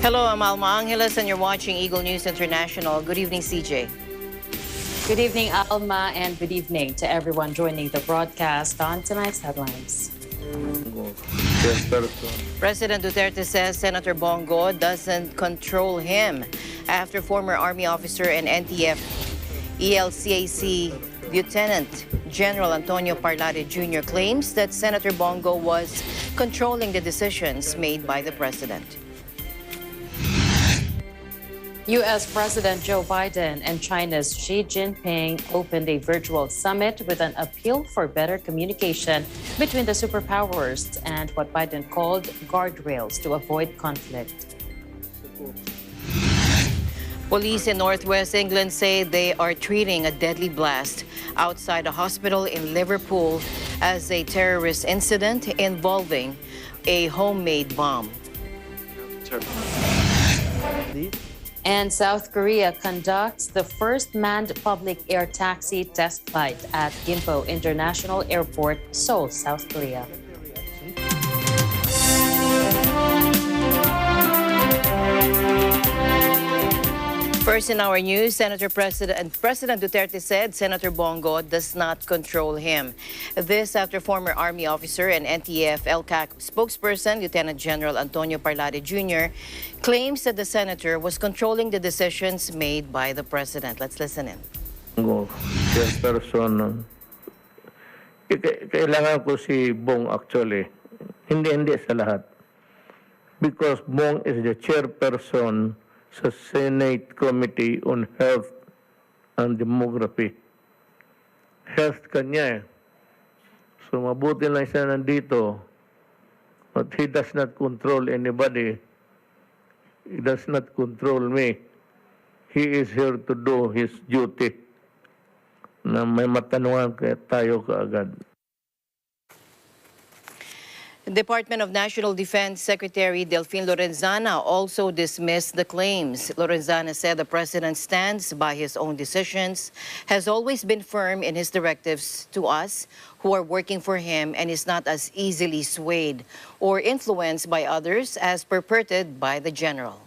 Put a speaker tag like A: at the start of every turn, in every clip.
A: Hello, I'm Alma Angeles, and you're watching Eagle News International. Good evening, CJ.
B: Good evening, Alma, and good evening to everyone joining the broadcast on tonight's headlines.
A: President Duterte says Senator Bongo doesn't control him after former Army officer and NTF ELCAC Lieutenant General Antonio Parlare Jr. claims that Senator Bongo was controlling the decisions made by the president.
B: U.S. President Joe Biden and China's Xi Jinping opened a virtual summit with an appeal for better communication between the superpowers and what Biden called guardrails to avoid conflict.
A: Police in northwest England say they are treating a deadly blast outside a hospital in Liverpool as a terrorist incident involving a homemade bomb.
B: And South Korea conducts the first manned public air taxi test flight at Gimpo International Airport, Seoul, South Korea.
A: First in our news, President Duterte said Senator Bongo does not control him. This after former Army officer and NTF LCAC spokesperson, Lieutenant General Antonio Parlare Jr., claims that the senator was controlling the decisions made by the president. Let's listen in.
C: Chairperson, kailangan ko si Bong actually. Hindi sa lahat. Because Bong is the chairperson sa Senate Committee on Health and Demography. Health kanya eh. So mabuti lang siya nandito. But he does not control anybody. He does not control me. He is here to do his duty. Na may matanungan tayo kaagad.
A: Department of National Defense Secretary Delfin Lorenzana also dismissed the claims. Lorenzana said the president stands by his own decisions, has always been firm in his directives to us who are working for him, and is not as easily swayed or influenced by others as purported by the general.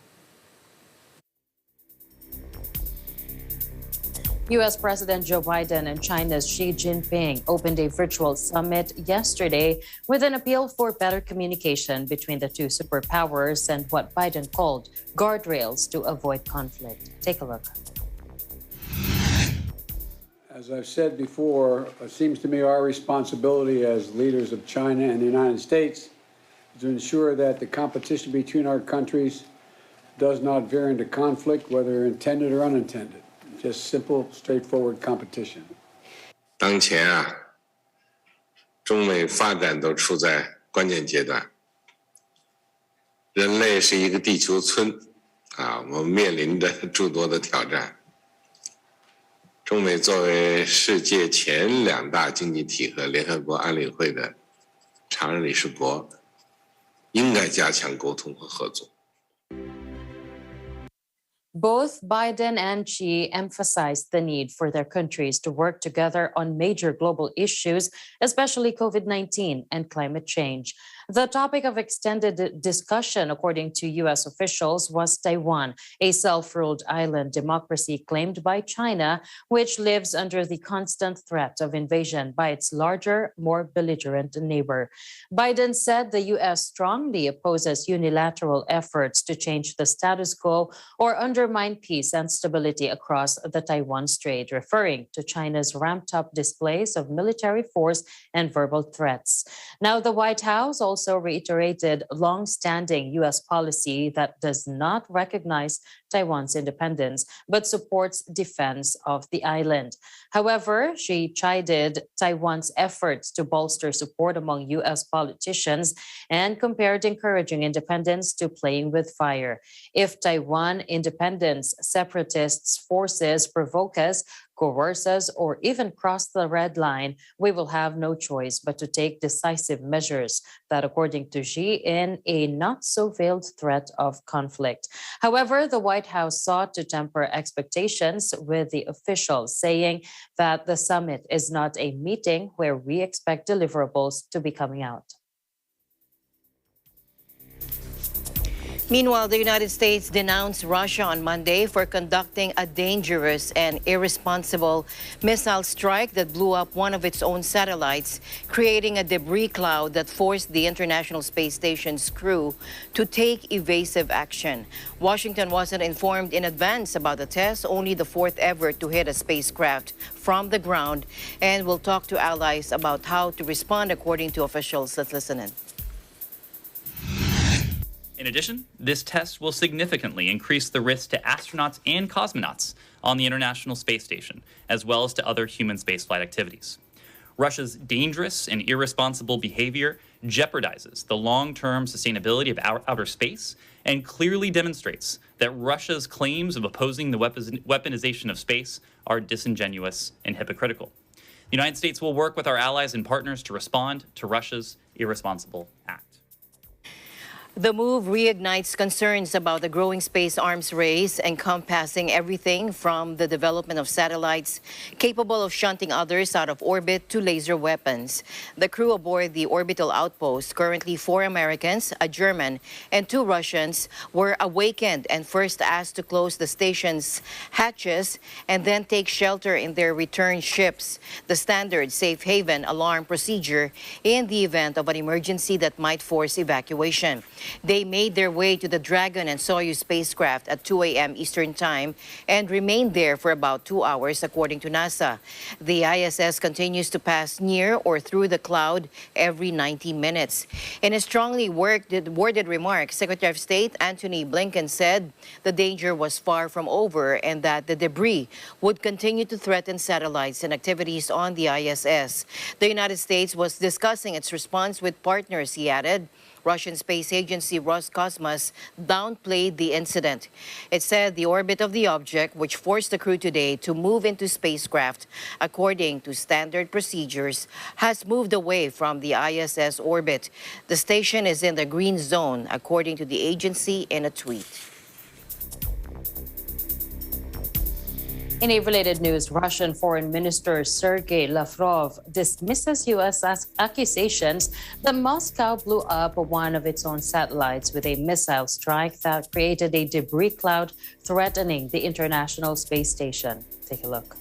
B: U.S. President Joe Biden and China's Xi Jinping opened a virtual summit yesterday with an appeal for better communication between the two superpowers and what Biden called guardrails to avoid conflict. Take a look.
D: As I've said before, it seems to me our responsibility as leaders of China and the United States is to ensure that the competition between our countries does not veer into conflict, whether intended or unintended. Just simple, straightforward competition.
E: 当前中美发展都处在关键阶段。人类是一个地球村，我们面临着诸多的挑战。中美作为世界前两大经济体和联合国安理会的常任理事国，应该加强沟通和合作。
B: Both Biden and Xi emphasized the need for their countries to work together on major global issues, especially COVID-19 and climate change. The topic of extended discussion, according to U.S. officials, was Taiwan, a self-ruled island democracy claimed by China, which lives under the constant threat of invasion by its larger, more belligerent neighbor. Biden said the U.S. strongly opposes unilateral efforts to change the status quo or undermine peace and stability across the Taiwan Strait, referring to China's ramped-up displays of military force and verbal threats. Now, the White House also reiterated long-standing U.S. policy that does not recognize Taiwan's independence, but supports defense of the island. However, she chided Taiwan's efforts to bolster support among U.S. politicians and compared encouraging independence to playing with fire. If Taiwan independence separatists' forces provoke us, coerce us, or even cross the red line, we will have no choice but to take decisive measures. That, according to Xi, in a not-so-veiled threat of conflict. However, the White House sought to temper expectations with the officials, saying that the summit is not a meeting where we expect deliverables to be coming out.
A: Meanwhile, the United States denounced Russia on Monday for conducting a dangerous and irresponsible missile strike that blew up one of its own satellites, creating a debris cloud that forced the International Space Station's crew to take evasive action. Washington wasn't informed in advance about the test, only the fourth ever to hit a spacecraft from the ground, and we'll talk to allies about how to respond according to officials. Let's listen in.
F: In addition, this test will significantly increase the risk to astronauts and cosmonauts on the International Space Station, as well as to other human spaceflight activities. Russia's dangerous and irresponsible behavior jeopardizes the long-term sustainability of outer space and clearly demonstrates that Russia's claims of opposing the weaponization of space are disingenuous and hypocritical. The United States will work with our allies and partners to respond to Russia's irresponsible act.
A: The move reignites concerns about the growing space arms race, encompassing everything from the development of satellites capable of shunting others out of orbit to laser weapons. The crew aboard the orbital outpost, currently 4 Americans, a German, and 2 Russians, were awakened and first asked to close the station's hatches and then take shelter in their return ships, the standard safe haven alarm procedure in the event of an emergency that might force evacuation. They made their way to the Dragon and Soyuz spacecraft at 2 a.m. Eastern Time and remained there for about 2 hours, according to NASA. The ISS continues to pass near or through the cloud every 90 minutes. In a strongly worded remark, Secretary of State Antony Blinken said the danger was far from over and that the debris would continue to threaten satellites and activities on the ISS. The United States was discussing its response with partners, he added. Russian space agency Roscosmos downplayed the incident. It said the orbit of the object, which forced the crew today to move into spacecraft according to standard procedures, has moved away from the ISS orbit. The station is in the green zone, according to the agency in a tweet.
B: In a related news, Russian Foreign Minister Sergei Lavrov dismisses U.S. accusations that Moscow blew up one of its own satellites with a missile strike that created a debris cloud threatening the International Space Station. Take a look.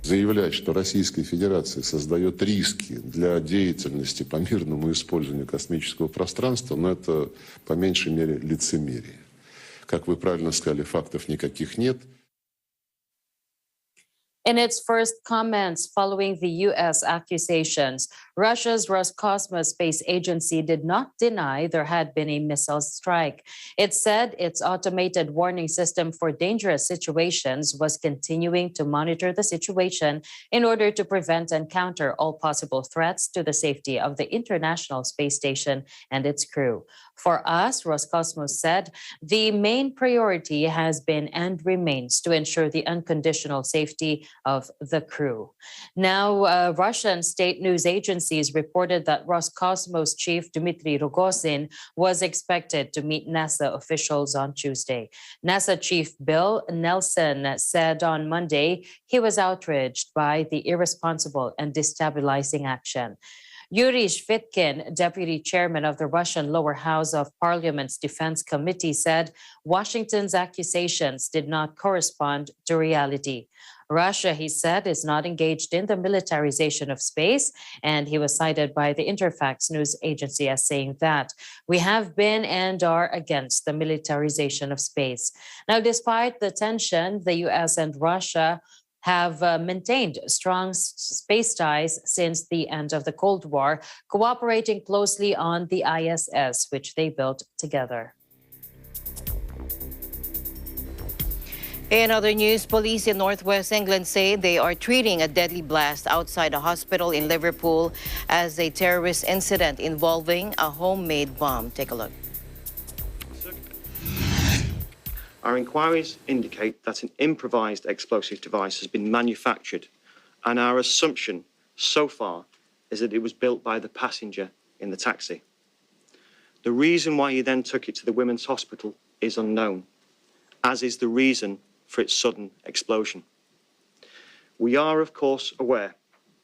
G: Заявлять, что Российская Федерация создает риски для деятельности по мирному использованию космического пространства, но это по меньшей мере лицемерие. Как вы правильно сказали, фактов никаких нет.
B: In its first comments following the U.S. accusations, Russia's Roscosmos space agency did not deny there had been a missile strike. It said its automated warning system for dangerous situations was continuing to monitor the situation in order to prevent and counter all possible threats to the safety of the International Space Station and its crew. For us, Roscosmos said, the main priority has been and remains to ensure the unconditional safety of the crew. Now, Russian state news agencies reported that Roscosmos chief Dimitri was expected to meet NASA officials on Tuesday. NASA chief Bill Nelson said on Monday he was outraged by the irresponsible and destabilizing action. Yuri Shvitkin, deputy chairman of the Russian lower house of Parliament's Defense Committee, said Washington's accusations did not correspond to reality. Russia, he said, is not engaged in the militarization of space, and he was cited by the Interfax news agency as saying that we have been and are against the militarization of space. Now, despite the tension, the U.S. and Russia have maintained strong space ties since the end of the Cold War, cooperating closely on the ISS, which they built together.
A: In other news, police in northwest England say they are treating a deadly blast outside a hospital in Liverpool as a terrorist incident involving a homemade bomb. Take a look.
H: Our inquiries indicate that an improvised explosive device has been manufactured, and our assumption so far is that it was built by the passenger in the taxi. The reason why he then took it to the women's hospital is unknown, as is the reason for its sudden explosion. We are, of course, aware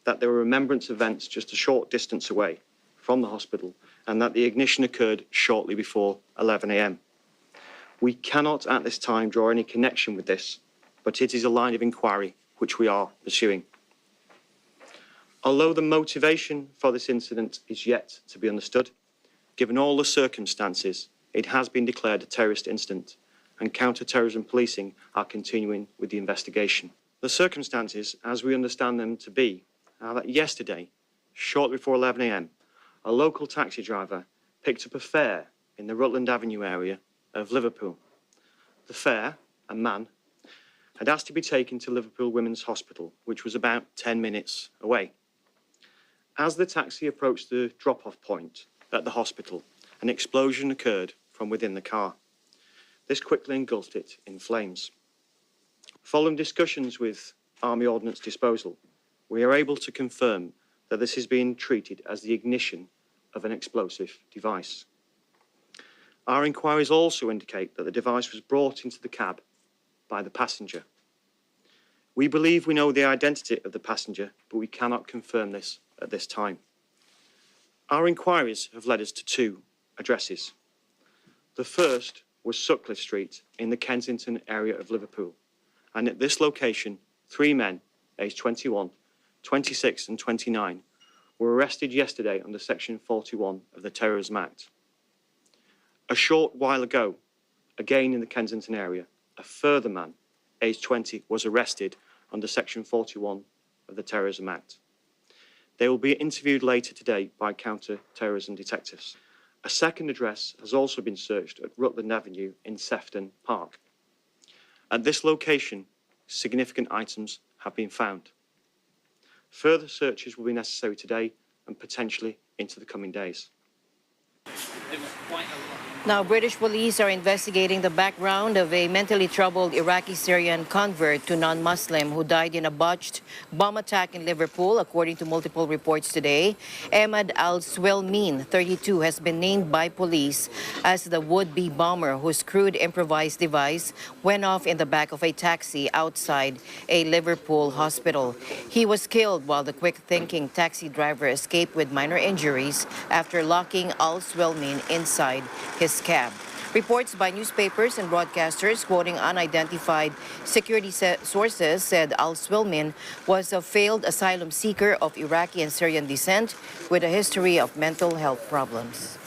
H: that there were remembrance events just a short distance away from the hospital, and that the ignition occurred shortly before 11 a.m. We cannot at this time draw any connection with this, but it is a line of inquiry which we are pursuing. Although the motivation for this incident is yet to be understood, given all the circumstances, it has been declared a terrorist incident, and counter-terrorism policing are continuing with the investigation. The circumstances, as we understand them to be, are that yesterday, shortly before 11 a.m, a local taxi driver picked up a fare in the Rutland Avenue area of Liverpool. The fare, a man, had asked to be taken to Liverpool Women's Hospital, which was about 10 minutes away. As the taxi approached the drop-off point at the hospital, an explosion occurred from within the car. This quickly engulfed it in flames. Following discussions with Army Ordnance Disposal, we are able to confirm that this is being treated as the ignition of an explosive device. Our inquiries also indicate that the device was brought into the cab by the passenger. We believe we know the identity of the passenger, but we cannot confirm this at this time. Our inquiries have led us to two addresses. The first was Sutcliffe Street in the Kensington area of Liverpool, and at this location, 3 men, aged 21, 26 and 29, were arrested yesterday under Section 41 of the Terrorism Act. A short while ago, again in the Kensington area, a further man, aged 20, was arrested under Section 41 of the Terrorism Act. They will be interviewed later today by counter-terrorism detectives. A second address has also been searched at Rutland Avenue in Sefton Park. At this location, significant items have been found. Further searches will be necessary today and potentially into the coming days.
A: Now, British police are investigating the background of a mentally troubled Iraqi-Syrian convert to non-Muslim who died in a botched bomb attack in Liverpool, according to multiple reports today. Ahmad al-Swelmin, 32, has been named by police as the would-be bomber whose crude improvised device went off in the back of a taxi outside a Liverpool hospital. He was killed while the quick-thinking taxi driver escaped with minor injuries after locking al-Swelmin inside his cab. Reports by newspapers and broadcasters quoting unidentified security sources said al-Swelmin was a failed asylum seeker of Iraqi and Syrian descent with a history of mental health problems.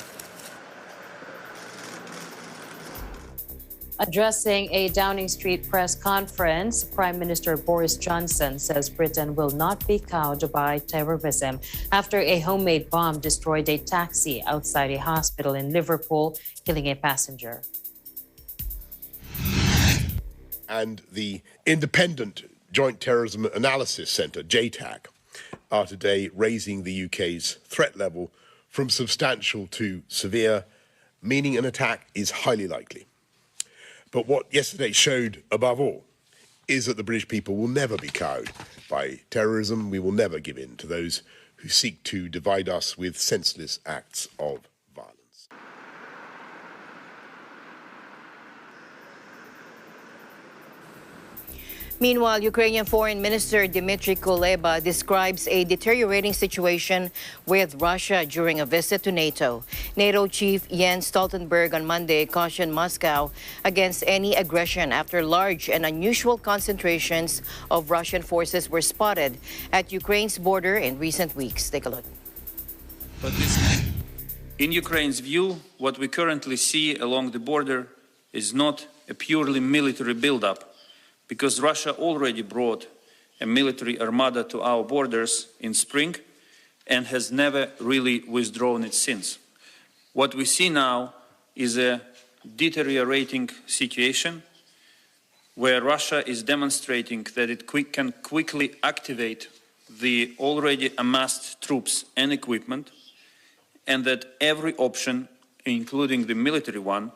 B: Addressing a Downing Street press conference, Prime Minister Boris Johnson says Britain will not be cowed by terrorism after a homemade bomb destroyed a taxi outside a hospital in Liverpool, killing a passenger.
I: And the Independent Joint Terrorism Analysis Centre, JTAC, are today raising the UK's threat level from substantial to severe, meaning an attack is highly likely. But what yesterday showed, above all, is that the British people will never be cowed by terrorism. We will never give in to those who seek to divide us with senseless acts of violence.
A: Meanwhile, Ukrainian Foreign Minister Dimitri Culba describes a deteriorating situation with Russia during a visit to NATO. NATO Chief Jens Stoltenberg on Monday cautioned Moscow against any aggression after large and unusual concentrations of Russian forces were spotted at Ukraine's border in recent weeks. Take a look.
J: In Ukraine's view, what we currently see along the border is not a purely military buildup, because Russia already brought a military armada to our borders in spring and has never really withdrawn it since. What we see now is a deteriorating situation where Russia is demonstrating that it can quickly activate the already amassed troops and equipment, and that every option, including the military one,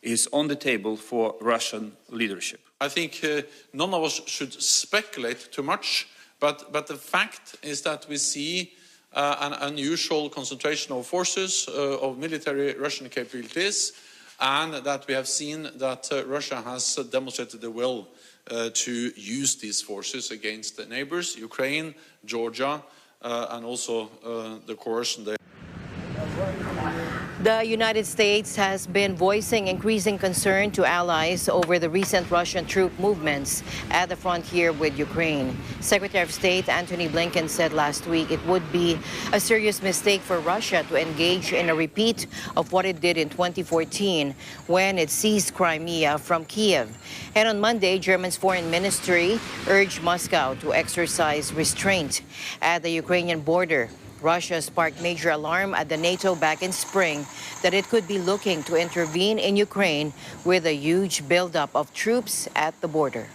J: is on the table for Russian leadership.
K: I think none of us should speculate too much, but the fact is that we see an unusual concentration of forces, of military Russian capabilities, and that we have seen that Russia has demonstrated the will to use these forces against the neighbors, Ukraine, Georgia, and also the coercion there.
A: The United States has been voicing increasing concern to allies over the recent Russian troop movements at the frontier with Ukraine. Secretary of State Antony Blinken said last week it would be a serious mistake for Russia to engage in a repeat of what it did in 2014 when it seized Crimea from Kiev. And on Monday, Germany's foreign ministry urged Moscow to exercise restraint at the Ukrainian border. Russia sparked major alarm at the NATO back in spring that it could be looking to intervene in Ukraine with a huge buildup of troops at the border.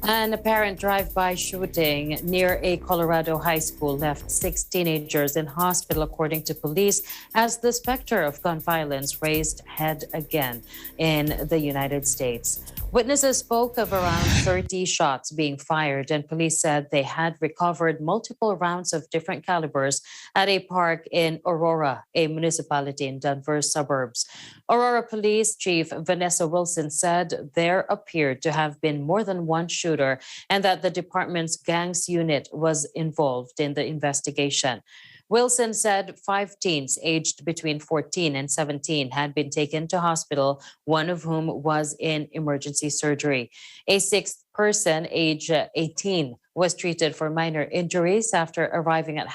B: An apparent drive-by shooting near a Colorado high school left 6 teenagers in hospital, according to police, as the specter of gun violence raised head again in the United States. Witnesses spoke of around 30 shots being fired, and police said they had recovered multiple rounds of different calibers at a park in Aurora, a municipality in Denver's suburbs. Aurora Police Chief Vanessa Wilson said there appeared to have been more than one shooter and that the department's gangs unit was involved in the investigation. Wilson said 5 teens aged between 14 and 17 had been taken to hospital, one of whom was in emergency surgery. A 6th person, age 18, was treated for minor injuries after arriving at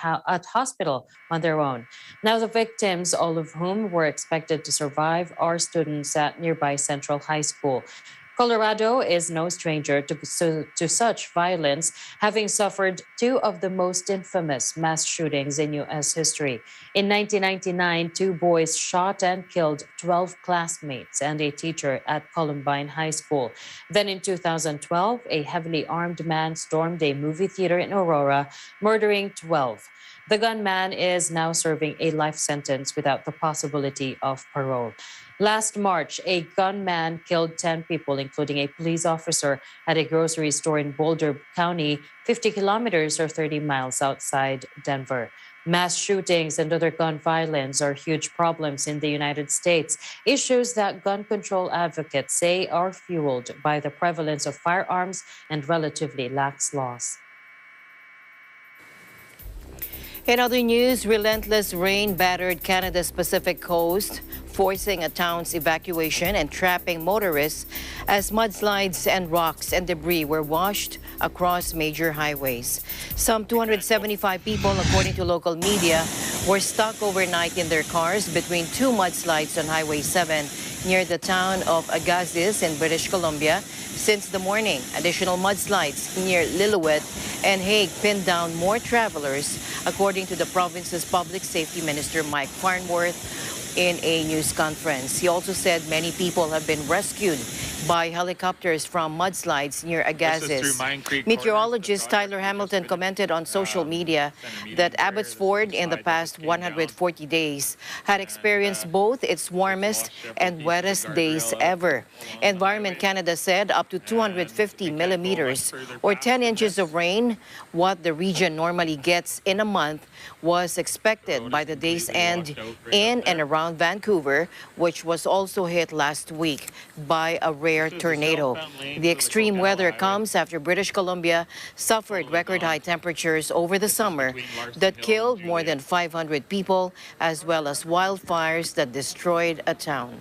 B: hospital on their own. Now the victims, all of whom were expected to survive, are students at nearby Central High School. Colorado is no stranger to such violence, having suffered 2 of the most infamous mass shootings in U.S. history. In 1999, 2 boys shot and killed 12 classmates and a teacher at Columbine High School. Then in 2012, a heavily armed man stormed a movie theater in Aurora, murdering 12. The gunman is now serving a life sentence without the possibility of parole. Last March, a gunman killed 10 people, including a police officer, at a grocery store in Boulder County, 50 kilometers or 30 miles outside Denver. Mass shootings and other gun violence are huge problems in the United States, issues that gun control advocates say are fueled by the prevalence of firearms and relatively lax laws.
A: In other news, relentless rain battered Canada's Pacific coast, forcing a town's evacuation and trapping motorists as mudslides and rocks and debris were washed across major highways. Some 275 people, according to local media, were stuck overnight in their cars between 2 mudslides on Highway 7 near the town of Agassiz in British Columbia since the morning. Additional mudslides near Lillooet and Hague pinned down more travelers, according to the province's Public Safety Minister Mike Farnworth in a news conference. He also said many people have been rescued by helicopters from mudslides near Agassiz. Meteorologist Tyler Hamilton commented on social media that Abbotsford in the past 140 days had experienced both its warmest and wettest days ever. Environment Canada said up to 250 millimeters or 10 inches of rain, what the region normally gets in a month, was expected by the day's end in and around Vancouver, which was also hit last week by a rare tornado. The extreme weather comes after British Columbia suffered record high temperatures over the summer that killed more than 500 people, as well as wildfires that destroyed a town.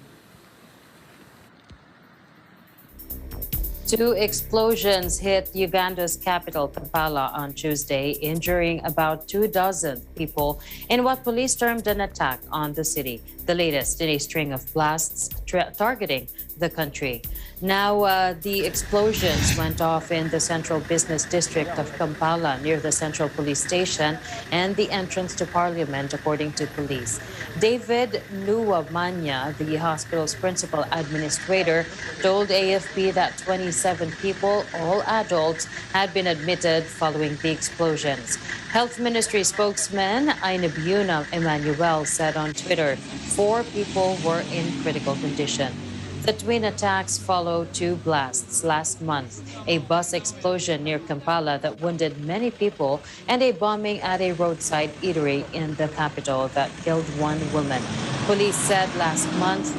B: 2 explosions hit Uganda's capital, Kampala, on Tuesday, injuring about 24 people in what police termed an attack on the city, the latest in a string of blasts targeting the country. Now, the explosions went off in the central business district of Kampala near the central police station and the entrance to parliament, according to police. David Nuwamanya, the hospital's principal administrator, told AFP that 27 people, all adults, had been admitted following the explosions. Health Ministry spokesman Ainabuna Emmanuel said on Twitter 4 people were in critical condition. The twin attacks follow 2 blasts last month, a bus explosion near Kampala that wounded many people, and a bombing at a roadside eatery in the capital that killed 1 woman. Police said last month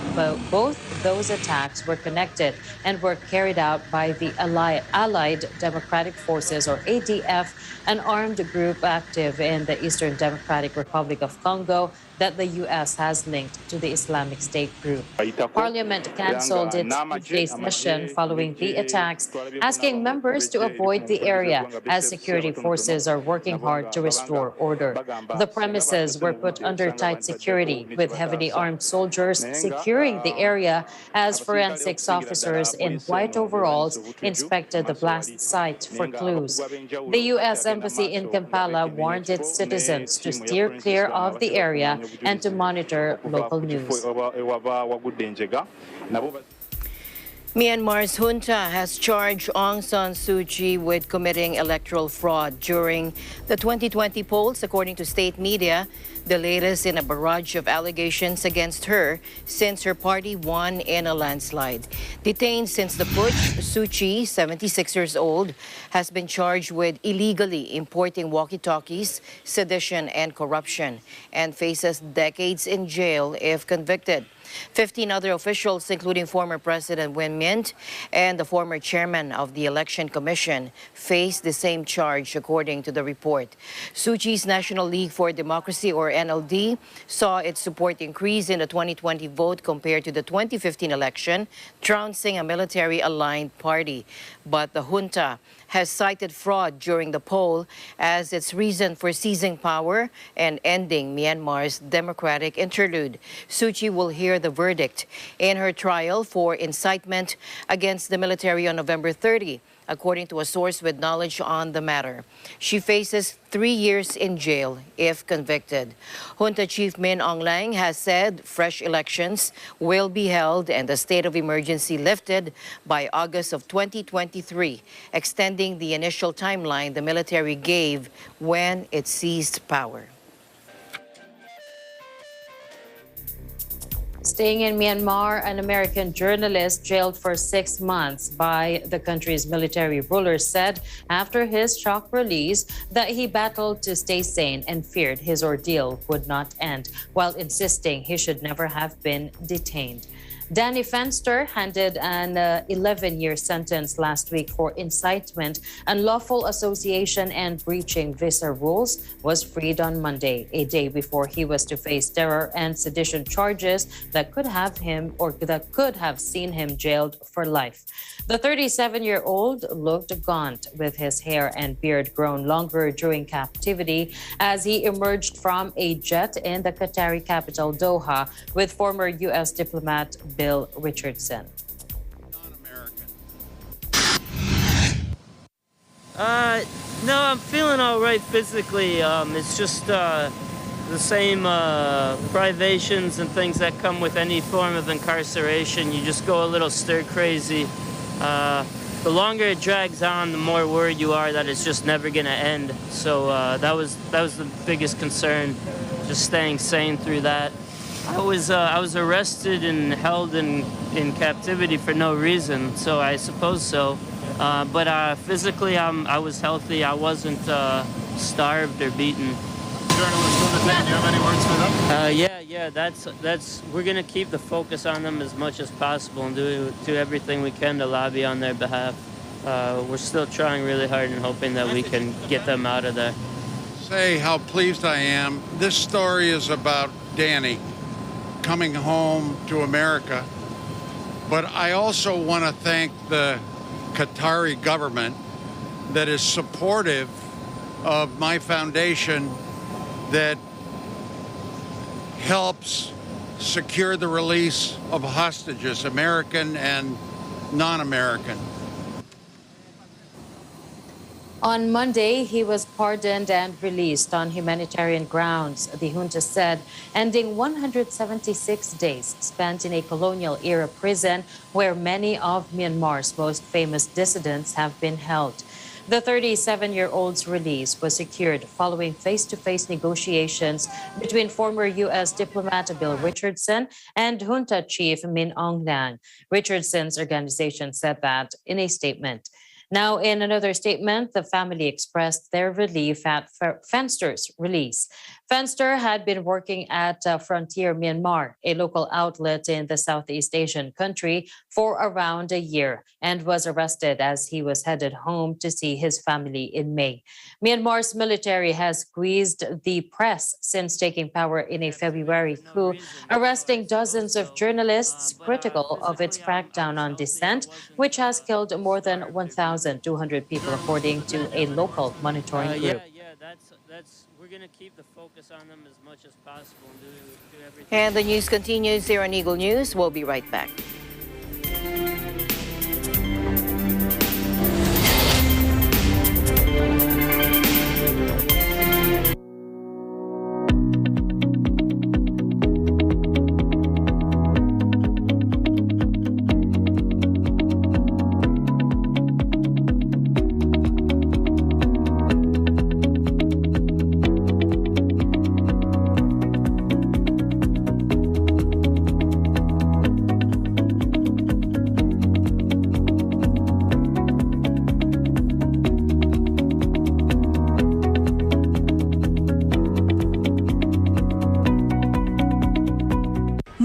B: both those attacks were connected and were carried out by the Allied Democratic Forces, or ADF, an armed group active in the Eastern Democratic Republic of Congo that the U.S. has linked to the Islamic State group. Parliament canceled its Tuesday session following the attacks, asking members to avoid the area as security forces are working hard to restore order. The premises were put under tight security, with heavily armed soldiers securing the area as forensics officers in white overalls inspected the blast site for clues. The U.S. Embassy in Kampala warned its citizens to steer clear of the area and to monitor local news.
A: Myanmar's junta has charged Aung San Suu Kyi with committing electoral fraud during the 2020 polls, according to state media, the latest in a barrage of allegations against her since her party won in a landslide. Detained since the putsch, Suu Kyi, 76 years old, has been charged with illegally importing walkie-talkies, sedition, and corruption, and faces decades in jail if convicted. 15 other officials, including former President Win Myint and the former chairman of the Election Commission, face the same charge, according to the report. Suu Kyi's National League for Democracy, or NLD, saw its support increase in the 2020 vote compared to the 2015 election, trouncing a military-aligned party. But the junta has cited fraud during the poll as its reason for seizing power and ending Myanmar's democratic interlude. Suu Kyi will hear the verdict in her trial for incitement against the military on November 30, according to a source with knowledge on the matter. She faces 3 years in jail if convicted. Junta Chief Min Aung Hlaing has said fresh elections will be held and the state of emergency lifted by August of 2023, extending the initial timeline the military gave when it seized power.
B: Staying in Myanmar, an American journalist jailed for 6 months by the country's military ruler said after his shock release that he battled to stay sane and feared his ordeal would not end, while insisting he should never have been detained. Danny Fenster, handed an 11-year sentence last week for incitement, unlawful association, and breaching visa rules, was freed on Monday, a day before he was to face terror and sedition charges that could have seen him jailed for life. The 37-year-old looked gaunt, with his hair and beard grown longer during captivity as he emerged from a jet in the Qatari capital Doha with former U.S. diplomat Bill Richardson.
L: No, I'm feeling all right physically. It's just the same privations and things that come with any form of incarceration. You just go a little stir crazy. The longer it drags on, the more worried you are that it's just never gonna end. So that was the biggest concern, just staying sane through that. I was arrested and held in captivity for no reason, so I suppose so. But physically, I was healthy. I wasn't starved or beaten.
M: Journalists on the thing. Do you have any words for them?
L: Yeah. That's. We're gonna keep the focus on them as much as possible and do everything we can to lobby on their behalf. We're still trying really hard and hoping that we can get them out of there.
N: Say how pleased I am. This story is about Danny coming home to America, but I also want to thank the Qatari government that is supportive of my foundation that helps secure the release of hostages, American and non-American.
B: On Monday, he was pardoned and released on humanitarian grounds, the junta said, ending 176 days spent in a colonial-era prison where many of Myanmar's most famous dissidents have been held. The 37-year-old's release was secured following face-to-face negotiations between former U.S. diplomat Bill Richardson and junta chief Min Aung Hlaing. Richardson's organization said that in a statement. Now, in another statement, the family expressed their relief at Fenster's release. Fenster had been working at Frontier Myanmar, a local outlet in the Southeast Asian country, for around a year and was arrested as he was headed home to see his family in May. Myanmar's military has squeezed the press since taking power in a February coup, arresting dozens of journalists critical of its crackdown on dissent, which has killed more than 1,200 people, according to a local monitoring group.
L: We're going to keep the focus on them as much as possible and do everything.
A: And the news continues here on Eagle News. We'll be right back.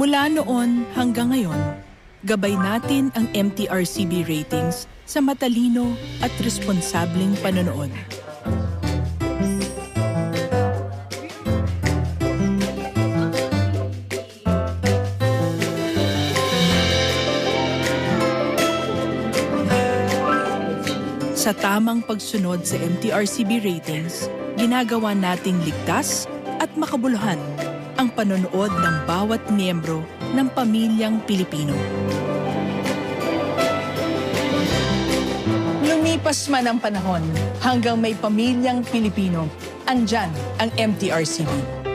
O: Mula noon hanggang ngayon, gabay natin ang MTRCB ratings sa matalino at responsableng panonood. Sa tamang pagsunod sa MTRCB ratings, ginagawa nating ligtas at makabuluhan ang panonood ng bawat miyembro ng pamilyang Pilipino. Lumipas man ang panahon, hanggang may pamilyang Pilipino, andyan ang MTRCB.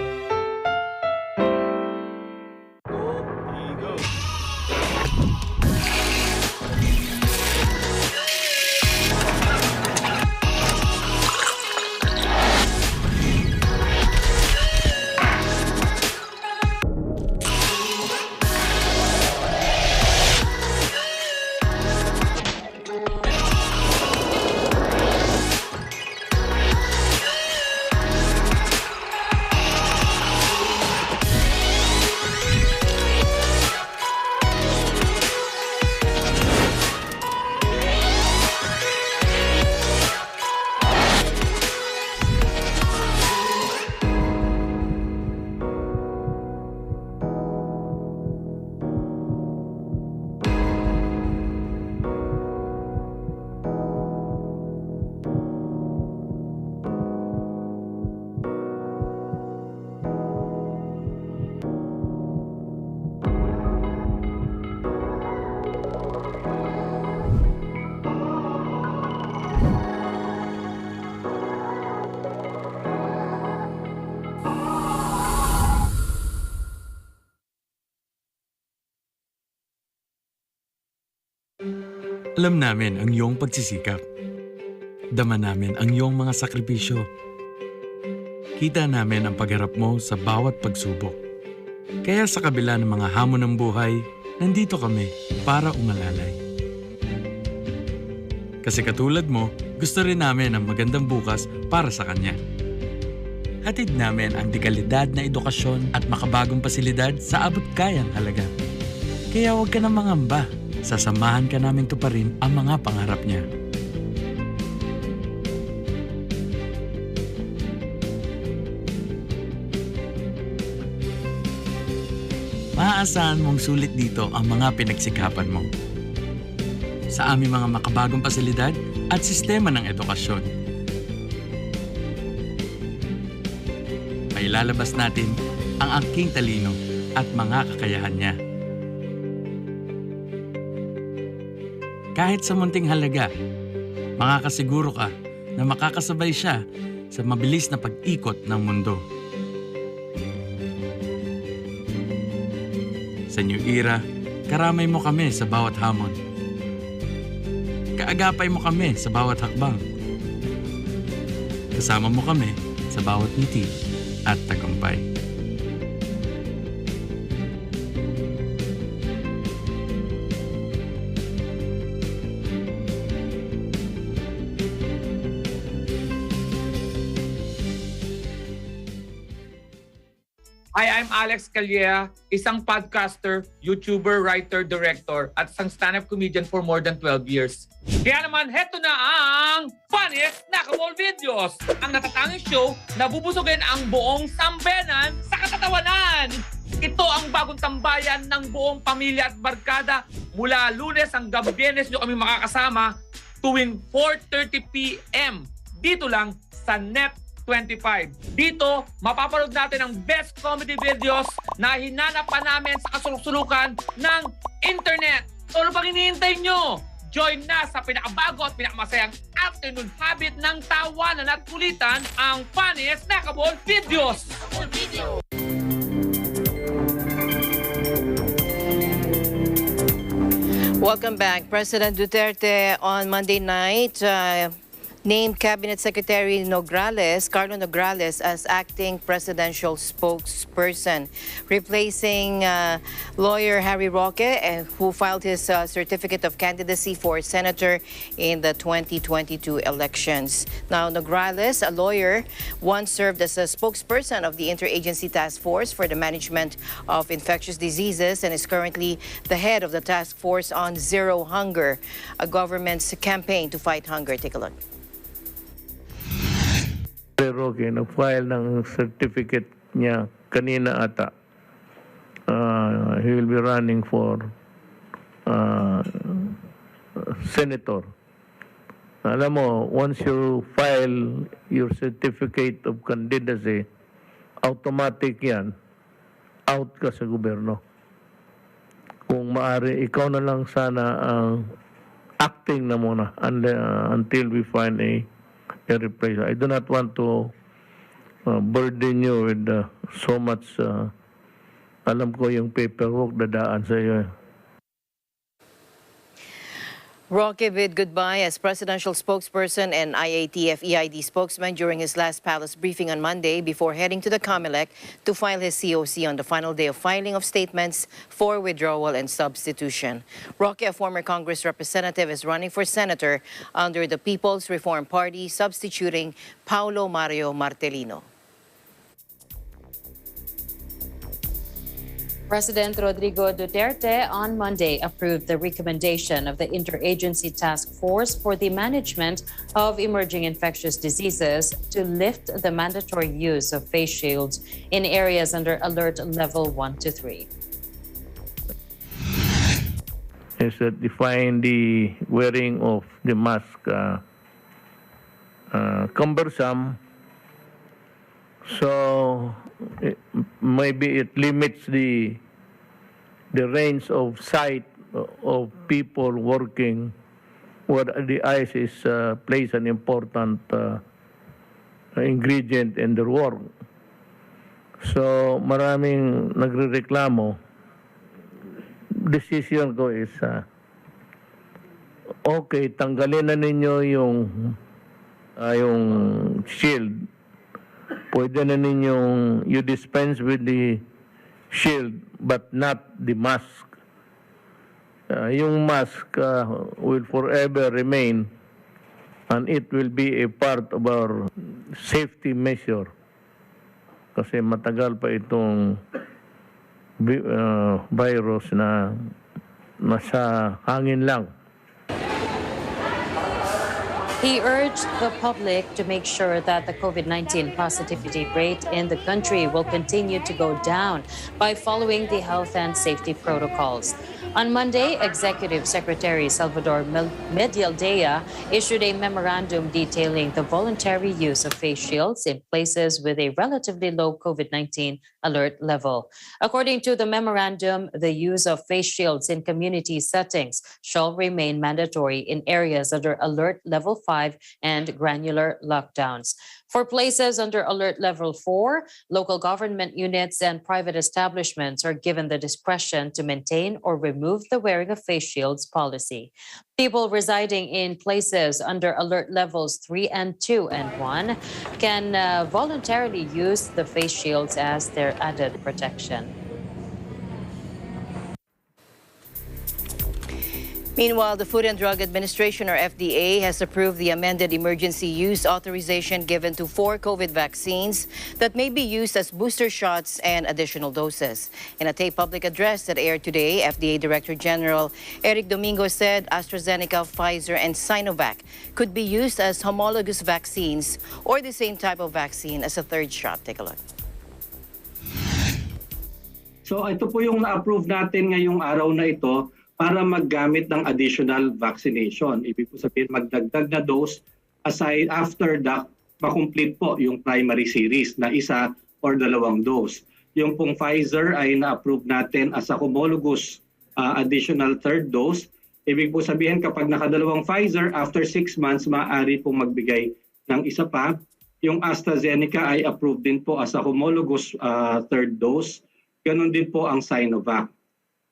P: Alam namin ang iyong pagsisikap. Dama namin ang iyong mga sakripisyo. Kita namin ang pagharap mo sa bawat pagsubok. Kaya sa kabila ng mga hamon ng buhay, nandito kami para umalalay. Kasi katulad mo, gusto rin namin ang magandang bukas para sa kanya. Hatid namin ang dekalidad na edukasyon at makabagong pasilidad sa abot kayang halaga. Kaya huwag ka na mangamba. Sasamahan ka namin tuparin ang mga pangarap niya. Maaasahan mong sulit dito ang mga pinagsikapan mo. Sa aming mga makabagong pasilidad at sistema ng edukasyon. Mailalabas natin ang angking talino at mga kakayahan niya. Kahit sa munting halaga, makakasiguro ka na makakasabay siya sa mabilis na pag-ikot ng mundo. Sa New Era, karamay mo kami sa bawat hamon. Kaagapay mo kami sa bawat hakbang. Kasama mo kami sa bawat ngiti at tagumpay.
Q: I'm Alex Calleja, isang podcaster, YouTuber, writer, director, at isang stand-up comedian for more than 12 years. Kaya naman, heto na ang funniest Nakawall Videos! Ang natatanging show na bubusugin ang buong sambayanan sa katatawanan! Ito ang bagong tambayan ng buong pamilya at barkada. Mula Lunes hanggang Biyernes nyo kami makakasama tuwing 4:30 p.m. Dito lang sa Net 25. Dito, mapapanood natin ang best comedy videos na hinanap pa namin sa kasuluk-sulukan ng internet. So ano pang hinihintay nyo? Join na sa pinakabago at pinakamasayang afternoon habit ng tawanan at kulitan, ang funniest Nakawall Videos!
A: Welcome back. President Duterte on Monday night named Cabinet Secretary Carlo Nograles as acting presidential spokesperson, replacing lawyer Harry Roque, who filed his certificate of candidacy for senator in the 2022 elections. Now, Nograles, a lawyer, once served as a spokesperson of the Interagency Task Force for the Management of Infectious Diseases and is currently the head of the Task Force on Zero Hunger, a government's campaign to fight hunger. Take a look.
C: Roque, nag-file ng certificate niya kanina ata. He will be running for senator. Alam mo, once you file your certificate of candidacy, automatic yan, out ka sa gobyerno. Kung maaari, ikaw na lang sana ang acting na muna until we find a replacement. I do not want to burden you with so much. Alam ko yung paperwork dadaan sa iyo.
A: Roque bid goodbye as presidential spokesperson and IATF-EID spokesman during his last palace briefing on Monday before heading to the COMELEC to file his COC on the final day of filing of statements for withdrawal and substitution. Roque, a former Congress representative, is running for senator under the People's Reform Party, substituting Paulo Mario Martelino.
B: President Rodrigo Duterte on Monday approved the recommendation of the Interagency Task Force for the Management of Emerging Infectious Diseases to lift the mandatory use of face shields in areas under alert level 1 to 3.
C: Is that define the wearing of the mask cumbersome, so maybe it limits the range of sight of people working where the eyes is plays an important ingredient in their work. So maraming nagrereklamo. Decision ko is okay, tanggalin na ninyo yung shield. Pwede na ninyong you dispense with the shield but not the mask. Yung mask will forever remain and it will be a part of our safety measure. Kasi matagal pa itong virus na nasa hangin lang.
B: He urged the public to make sure that the COVID-19 positivity rate in the country will continue to go down by following the health and safety protocols. On Monday, Executive Secretary Salvador Medialdea issued a memorandum detailing the voluntary use of face shields in places with a relatively low COVID-19 alert level. According to the memorandum, the use of face shields in community settings shall remain mandatory in areas under alert level 5 and granular lockdowns. For places under alert level 4, local government units and private establishments are given the discretion to maintain or remove the wearing of face shields policy. People residing in places under alert levels 3 and 2 and 1 can voluntarily use the face shields as their added protection.
A: Meanwhile, the Food and Drug Administration, or FDA, has approved the amended emergency use authorization given to 4 COVID vaccines that may be used as booster shots and additional doses. In a taped public address that aired today, FDA Director General Eric Domingo said AstraZeneca, Pfizer, and Sinovac could be used as homologous vaccines or the same type of vaccine as a third shot. Take a look.
R: So ito po yung na-approve natin ngayong araw na ito para maggamit ng additional vaccination. Ibig po sabihin magdagdag na dose aside after the makomplete po yung primary series na isa or 2 dose. Yung pong Pfizer ay na-approve natin as a homologous additional 3rd dose. Ibig po sabihin kapag nakadalawang Pfizer, after 6 months, maaari pong magbigay ng isa pa. Yung AstraZeneca ay approved din po as a homologous 3rd dose. Ganon din po ang Sinovac.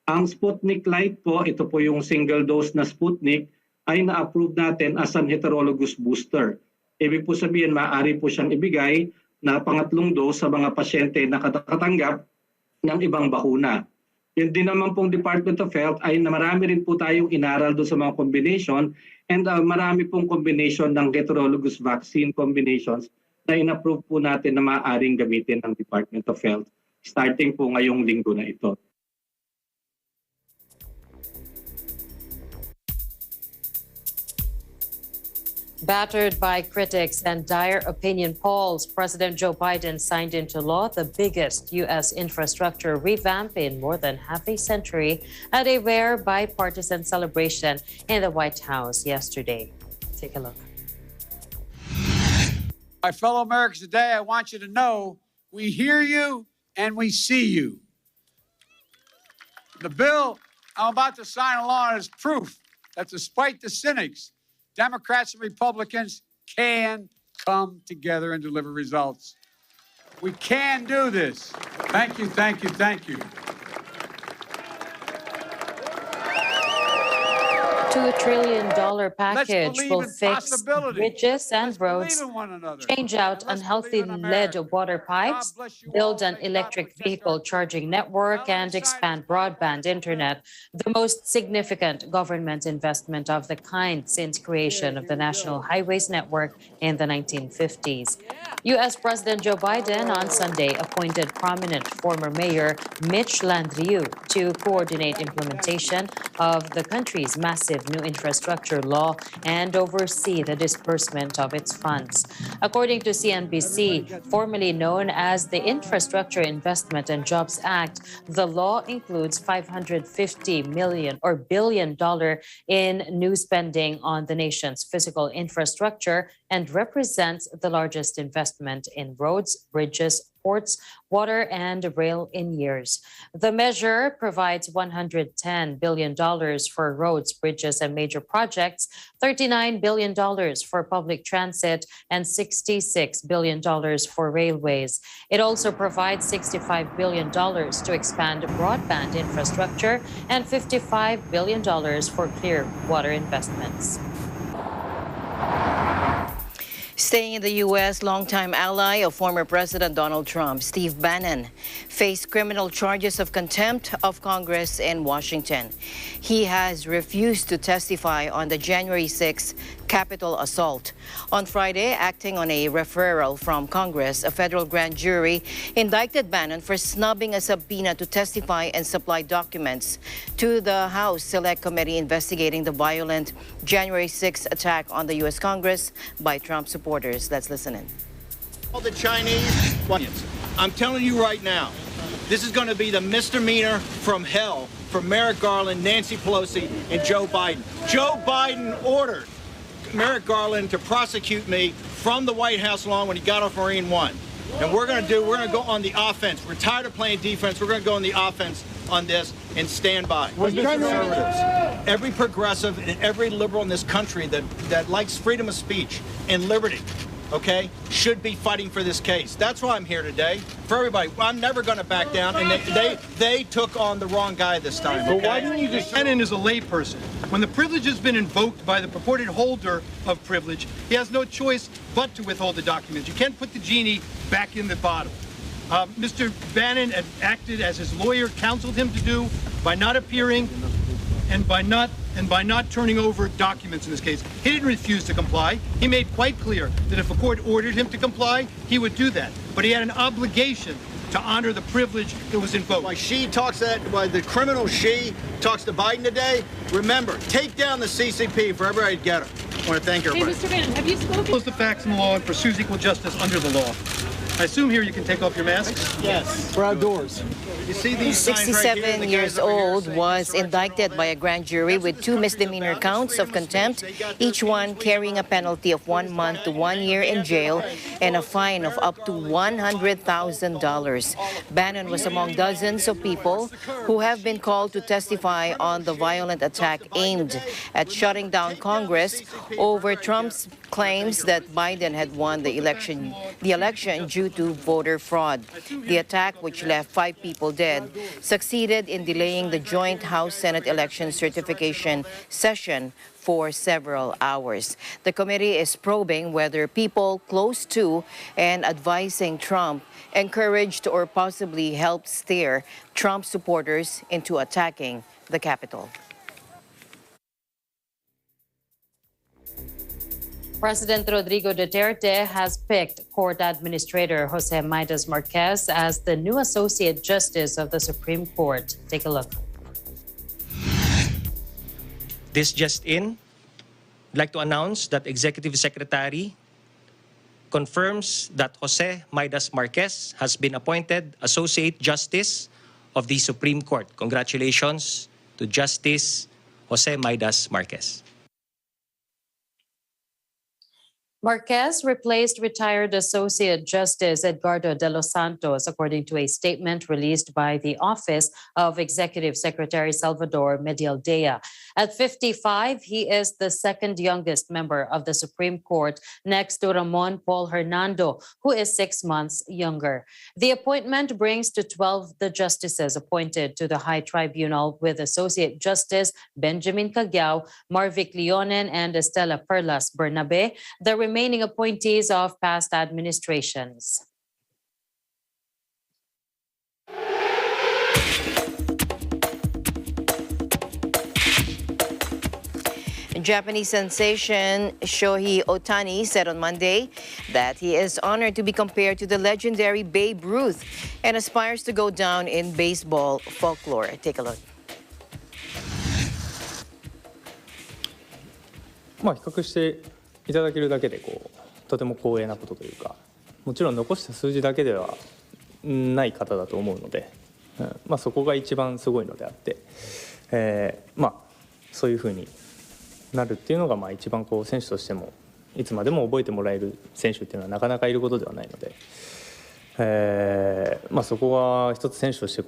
R: Ang Sputnik Light po, ito po yung single dose na Sputnik, ay na-approve natin as an heterologous booster. Ibig po sabihin, maaari po siyang ibigay na pangatlong dose sa mga pasyente na katatanggap ng ibang bakuna. Yun din naman pong Department of Health ay na marami rin po tayong inaral doon sa mga combination and marami pong combination ng heterologous vaccine combinations na in-approve po natin na maaaring gamitin ng Department of Health starting po ngayong linggo na ito.
B: Battered by critics and dire opinion polls, President Joe Biden signed into law the biggest U.S. infrastructure revamp in more than half a century at a rare bipartisan celebration in the White House yesterday. Take a look.
S: My fellow Americans, today I want you to know we hear you and we see you. The bill I'm about to sign along is proof that despite the cynics, Democrats and Republicans can come together and deliver results. We can do this. Thank you, thank you, thank you.
B: $2 trillion package will fix bridges and roads, change out unhealthy lead water pipes, build an electric vehicle charging network, and expand broadband internet, the most significant government investment of the kind since creation of the National Highways Network in the 1950s. U.S. President Joe Biden on Sunday appointed prominent former mayor Mitch Landrieu to coordinate implementation of the country's massive new infrastructure law and oversee the disbursement of its funds. According to CNBC, formerly known as the Infrastructure Investment and Jobs Act, the law includes $550 billion in new spending on the nation's physical infrastructure and represents the largest investment in roads, bridges, ports, water, and rail in years. The measure provides $110 billion for roads, bridges, and major projects, $39 billion for public transit, and $66 billion for railways. It also provides $65 billion to expand broadband infrastructure and $55 billion for clear water investments.
A: Staying in the U.S., longtime ally of former President Donald Trump, Steve Bannon, faced criminal charges of contempt of Congress in Washington. He has refused to testify on the January 6 Capitol assault. On Friday, acting on a referral from Congress, a federal grand jury indicted Bannon for snubbing a subpoena to testify and supply documents to the House Select Committee investigating the violent January 6 attack on the U.S. Congress by Trump supporters. Let's listen in.
T: All the Chinese, I'm telling you right now, this is going to be the misdemeanor from hell for Merrick Garland, Nancy Pelosi, and Joe Biden. Joe Biden ordered Merrick Garland to prosecute me from the White House lawn when he got off Marine One. And we're going to go on the offense. We're tired of playing defense. We're going to go on the offense on this and stand by. Every progressive and every liberal in this country that likes freedom of speech and liberty, okay, should be fighting for this case. That's why I'm here today. For everybody, I'm never going to back down. And they took on the wrong guy this time. Okay?
U: But why don't you just Bannon is a layperson? When the privilege has been invoked by the purported holder of privilege, he has no choice but to withhold the documents. You can't put the genie back in the bottle. Mr. Bannon had acted as his lawyer counseled him to do by not appearing and by not And by not turning over documents in this case, he didn't refuse to comply. He made quite clear that if a court ordered him to comply, he would do that. But he had an obligation to honor the privilege that was invoked.
T: Why the criminal Xi talks to Biden today, remember, take down the CCP for everybody to get her. I want to thank everybody.
D: Hey, Mr. Bannon, have you spoken?
U: Follows the facts and the law and pursues equal justice under the law. I assume here you can take off your mask?
T: Yes.
U: We're outdoors.
T: You see these signs right here?
A: 67 years old was indicted by a grand jury with 2 misdemeanor counts of contempt, each one carrying a penalty of 1 month to 1 year in jail and a fine of up to $100,000. Bannon was among dozens of people who have been called to testify on the violent attack aimed at shutting down Congress over Trump's claims that Biden had won the election due to voter fraud. The attack, which left 5 people dead, succeeded in delaying the joint House-Senate election certification session for several hours. The committee is probing whether people close to and advising Trump encouraged or possibly helped steer Trump supporters into attacking the Capitol.
B: President Rodrigo Duterte has picked Court Administrator Jose Midas Marquez as the new Associate Justice of the Supreme Court. Take a look.
V: This just in, I'd like to announce that Executive Secretary confirms that Jose Midas Marquez has been appointed Associate Justice of the Supreme Court. Congratulations to Justice Jose Midas Marquez.
B: Marquez replaced retired Associate Justice Edgardo de los Santos, according to a statement released by the Office of Executive Secretary Salvador Medialdea. At 55, he is the second youngest member of the Supreme Court, next to Ramon Paul Hernando, who is 6 months younger. The appointment brings to 12 the justices appointed to the High Tribunal, with Associate Justice Benjamin Cagiao, Marvic Leonen, and Estela Perlas Bernabe, the remaining appointees of past administrations.
A: Japanese sensation Shohei Otani said on Monday that he is honored to be compared to the legendary Babe Ruth and aspires to go down in baseball folklore. Take a look.
W: 比較していただけるだけでとても光栄なことというか、もちろん残した数字だけではない方だと思うので、そこが一番すごいのであって、そういうふうになるっていうのが一番選手としてもいつまでも覚えてもらえる選手っていうのはなかなかいることではないので、そこは一つ選手として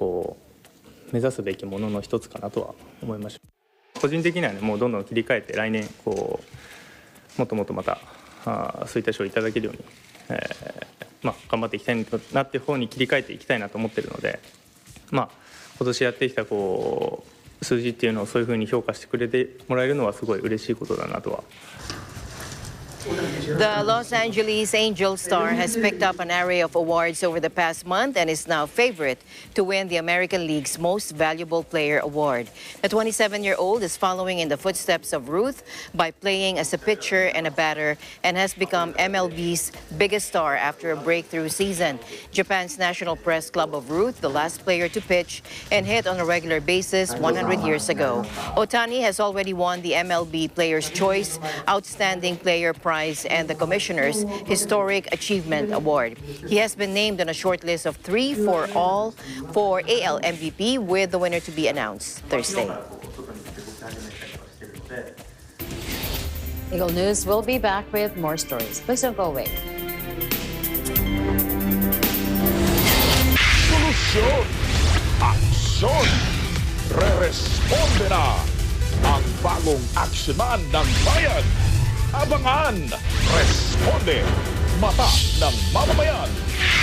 W: 目指すべきものの一つかなとは思いました。個人的にはね、もうどんどん切り替えて来年もっともっとまたそういった賞をいただけるように、頑張っていきたいなっていう方に切り替えていきたいなと思ってるので、今年やってきた数字っていうのをそういうふうに評価してくれてもらえるのはすごい嬉しいことだなとは。
A: The Los Angeles Angels star has picked up an array of awards over the past month and is now favorite to win the American League's Most Valuable Player award. The 27-year-old is following in the footsteps of Ruth by playing as a pitcher and a batter and has become MLB's biggest star after a breakthrough season. Japan's National Press Club of Ruth, the last player to pitch and hit on a regular basis 100 years ago. Otani has already won the MLB Player's Choice, Outstanding Player Prize, and the Commissioner's Historic Achievement Award. He has been named on a short list of 3 for AL MVP, with the winner to be announced Thursday.
B: Eagle News will be back with more stories. Please don't go away.
X: Solusyon, aksyon, re-responde na ang bagong aksyonan ng bayan. Abangan, Responde, Mata ng Mamamayan,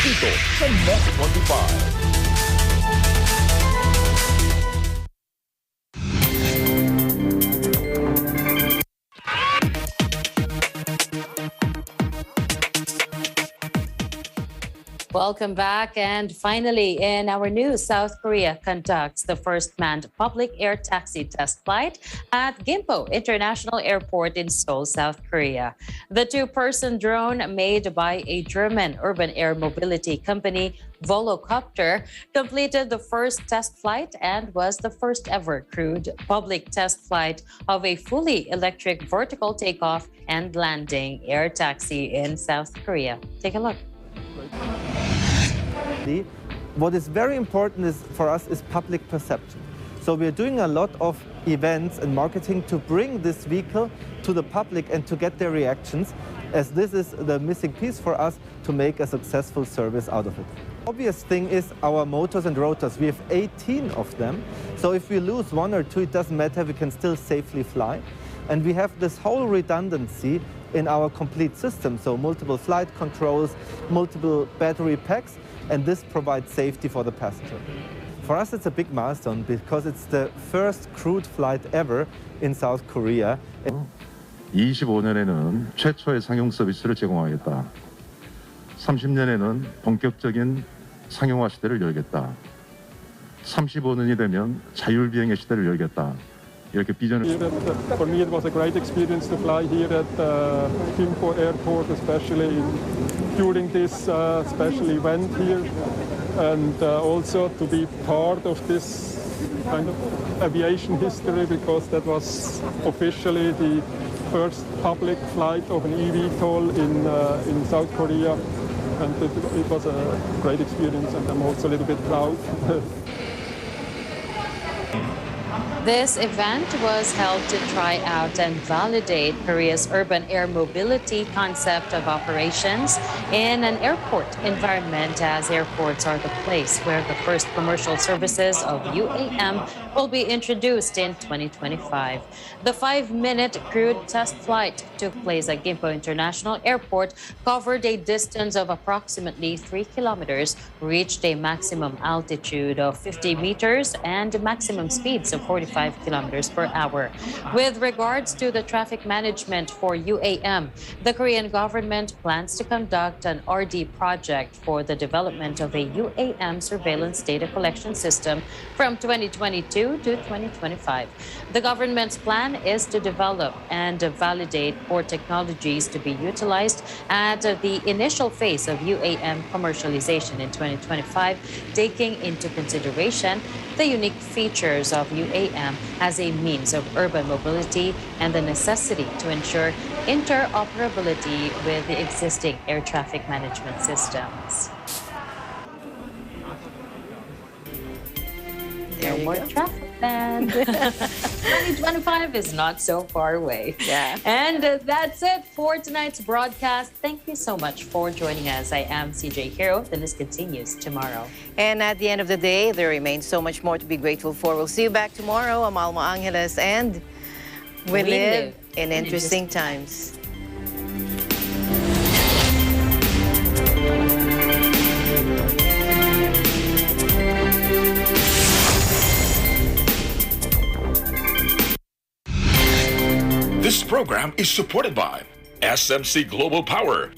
X: dito sa Net 25.
B: Well, Welcome back. And finally, in our news, South Korea conducts the first manned public air taxi test flight at Gimpo International Airport in Seoul, South Korea. The two-person drone made by a German urban air mobility company, Volocopter, completed the first test flight and was the first ever crewed public test flight of a fully electric vertical takeoff and landing air taxi in South Korea. Take a look.
D: What is very important for us is public perception. So we're doing a lot of events and marketing to bring this vehicle to the public and to get their reactions, as this is the missing piece for us to make a successful service out of it. Obvious thing is our motors and rotors. We have 18 of them. So if we lose one or two, it doesn't matter, we can still safely fly. And we have this whole redundancy in our complete system. So multiple flight controls, multiple battery packs, and this provides safety for the passenger. For us, it's a big milestone because it's the first crewed flight ever in South Korea.
E: 25년에는 최초의 상용 서비스를 제공하겠다. 30년에는 본격적인 상용화 시대를 열겠다. 35년이 되면 자율비행의 시대를 열겠다. 이렇게 비전을.
F: For me, it was a great experience to fly here at Gimpo Airport, especially during this special event here, and also to be part of this kind of aviation history, because that was officially the first public flight of an eVTOL in South Korea, and it was a great experience, and I'm also a little bit proud.
B: This event was held to try out and validate Korea's urban air mobility concept of operations in an airport environment, as airports are the place where the first commercial services of UAM will be introduced in 2025. The 5-minute crewed test flight took place at Gimpo International Airport, covered a distance of approximately 3 kilometers, reached a maximum altitude of 50 meters and maximum speeds of 45 kilometers per hour. With regards to the traffic management for UAM, the Korean government plans to conduct an RD project for the development of a UAM surveillance data collection system from 2022 to 2025. The government's plan is to develop and validate core technologies to be utilized at the initial phase of UAM commercialization in 2025, taking into consideration the unique features of UAM as a means of urban mobility and the necessity to ensure interoperability with the existing air traffic management systems. No more traffic then. 2025 is not so far away.
A: Yeah.
B: And that's it for tonight's broadcast. Thank you so much for joining us. I am CJ Hero. The news continues tomorrow.
A: And at the end of the day, there remains so much more to be grateful for. We'll see you back tomorrow. I'm Alma Angeles, and we live in interesting times.
X: This program is supported by SMC Global Power,